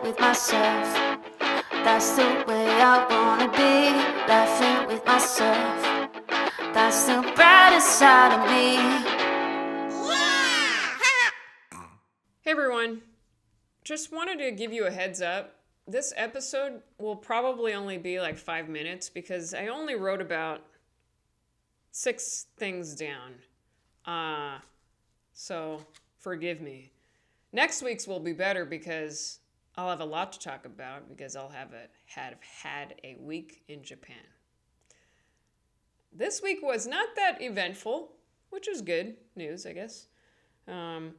with myself. That's the way I wanna be, laughing with myself. That's the brightest side of me. Hey everyone, just wanted to give you a heads up. This episode will probably only be like 5 minutes because I only wrote about 6 things down. So forgive me. Next week's will be better because I'll have a lot to talk about because I'll have had a week in Japan. This week was not that eventful, which is good news, I guess. I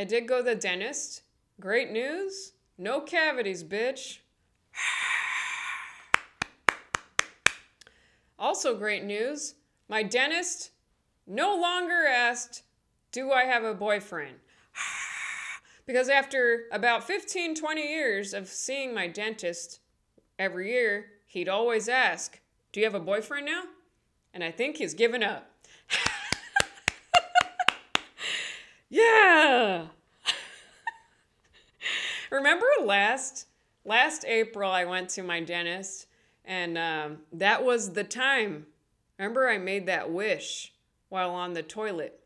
did go to the dentist. Great news. No cavities, bitch. Also great news. My dentist no longer asked, do I have a boyfriend? Because after about 15, 20 years of seeing my dentist every year, he'd always ask, do you have a boyfriend now? And I think he's given up. Yeah. Remember last April I went to my dentist and that was the time. Remember I made that wish while on the toilet.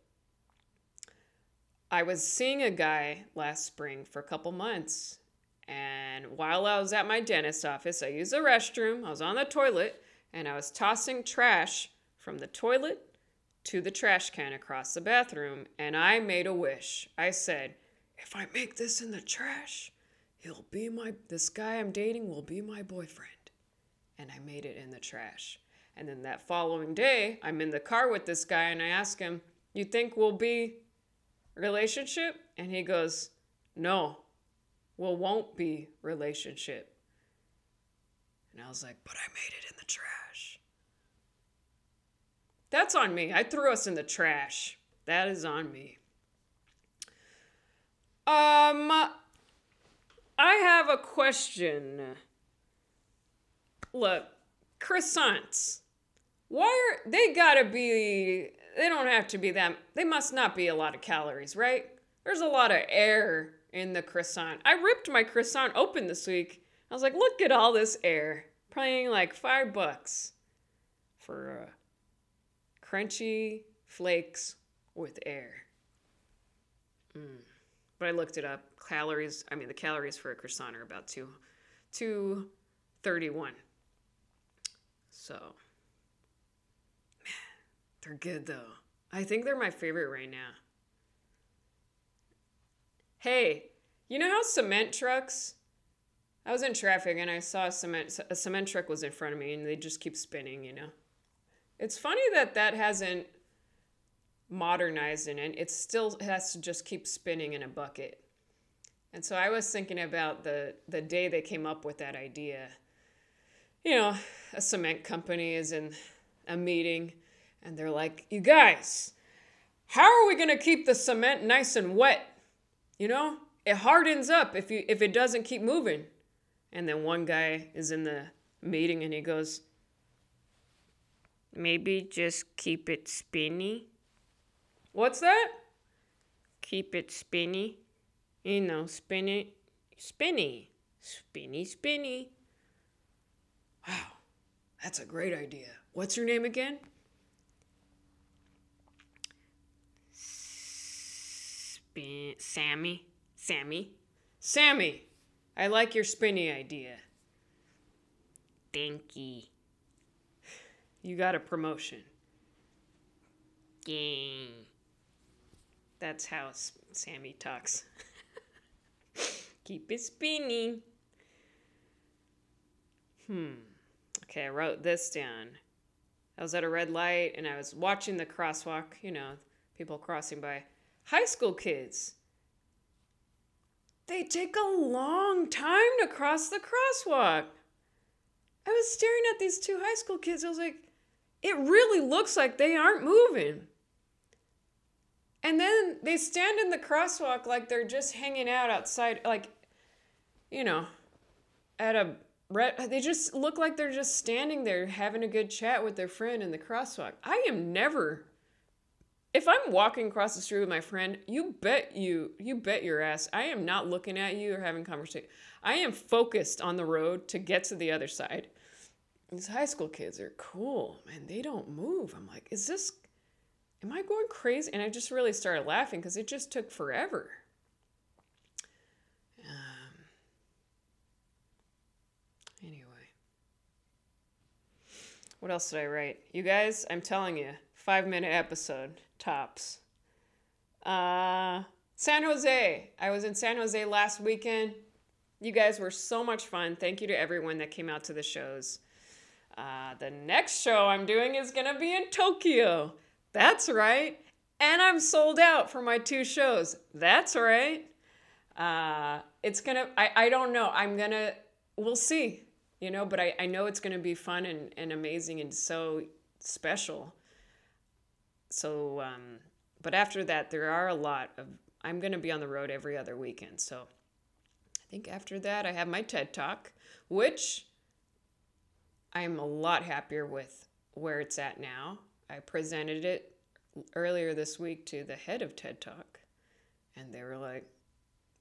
I was seeing a guy last spring for a couple months, and while I was at my dentist's office, I used the restroom, I was on the toilet, and I was tossing trash from the toilet to the trash can across the bathroom, and I made a wish. I said, if I make this in the trash, this guy I'm dating will be my boyfriend. And I made it in the trash. And then that following day, I'm in the car with this guy, and I ask him, you think we'll be relationship? And he goes, no, won't be relationship. And I was like, but I made it in the trash. That's on me. I threw us in the trash. That is on me. I have a question. Look, croissants. They don't have to be that, they must not be a lot of calories, right? There's a lot of air in the croissant. I ripped my croissant open this week. I was like, look at all this air. Paying like $5 for crunchy flakes with air. But I looked it up. The calories for a croissant are about 231. So, they're good though. I think they're my favorite right now. Hey, you know how cement trucks? I was in traffic and I saw a cement truck was in front of me and they just keep spinning, you know? It's funny that hasn't modernized in it. It still has to just keep spinning in a bucket. And so I was thinking about the day they came up with that idea. You know, a cement company is in a meeting and they're like, you guys, how are we going to keep the cement nice and wet? You know, it hardens up if it doesn't keep moving. And then one guy is in the meeting and he goes, maybe just keep it spinny. What's that? Keep it spinny. You know, spin it. Spinny. Spinny, spinny. Wow, that's a great idea. What's your name again? Sammy. Sammy, I like your spinny idea. Thank you. You got a promotion. Yay. That's how Sammy talks. Keep it spinning. Okay, I wrote this down. I was at a red light and I was watching the crosswalk, you know, people crossing by. High school kids. They take a long time to cross the crosswalk. I was staring at these 2 high school kids. I was like, it really looks like they aren't moving. And then they stand in the crosswalk like they're just hanging out outside, like, you know, they just look like they're just standing there having a good chat with their friend in the crosswalk. I am never if I'm walking across the street with my friend, you bet your ass, I am not looking at you or having conversation. I am focused on the road to get to the other side. These high school kids are cool, man. They don't move. I'm like, am I going crazy? And I just really started laughing because it just took forever. Anyway. What else did I write? You guys, I'm telling you, 5-minute episode, tops. San Jose. I was in San Jose last weekend. You guys were so much fun. Thank you to everyone that came out to the shows. The next show I'm doing is going to be in Tokyo. That's right. And I'm sold out for my 2 shows. That's right. It's going to, I don't know. We'll see, but I know it's going to be fun and amazing and so special. So, but after that, there are a lot of, I'm going to be on the road every other weekend. So I think after that, I have my TED Talk, which I'm a lot happier with where it's at now. I presented it earlier this week to the head of TED Talk, and they were like,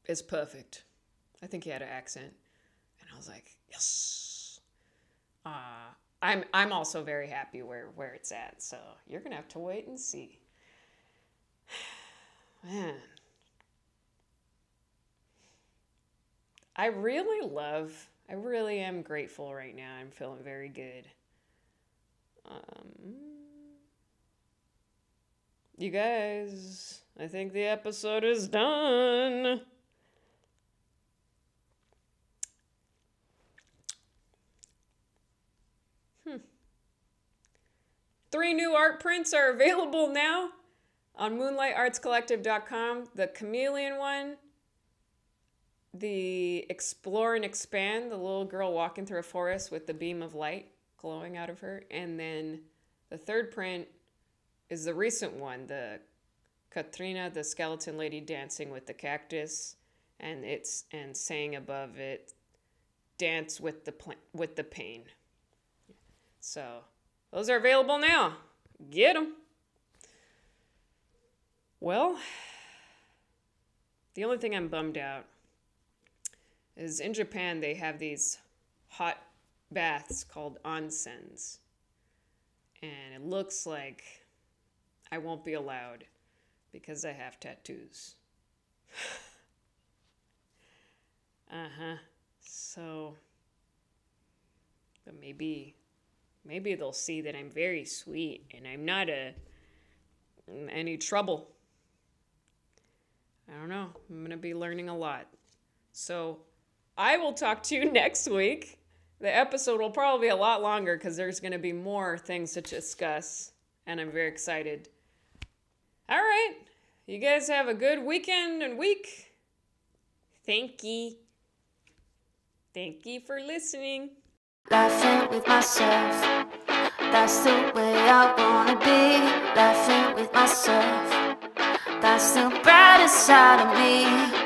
it's perfect. I think he had an accent. And I was like, yes. I'm also very happy where it's at. So you're going to have to wait and see. Man. I really am grateful right now. I'm feeling very good. You guys, I think the episode is done. Three new art prints are available now on moonlightartscollective.com. The chameleon one, the explore and expand, the little girl walking through a forest with the beam of light glowing out of her. And then the third print is the recent one, the Katrina, the skeleton lady dancing with the cactus, and saying above it, dance with the pain. So those are available now. Get them. Well, the only thing I'm bummed out is in Japan they have these hot baths called onsens. And it looks like I won't be allowed because I have tattoos. So, but maybe they'll see that I'm very sweet and I'm not any trouble. I don't know. I'm going to be learning a lot. So I will talk to you next week. The episode will probably be a lot longer because there's going to be more things to discuss. And I'm very excited. All right. You guys have a good weekend and week. Thank you. Thank you for listening. Laughing with myself, that's the way I wanna be. Laughing with myself, that's the brightest side of me.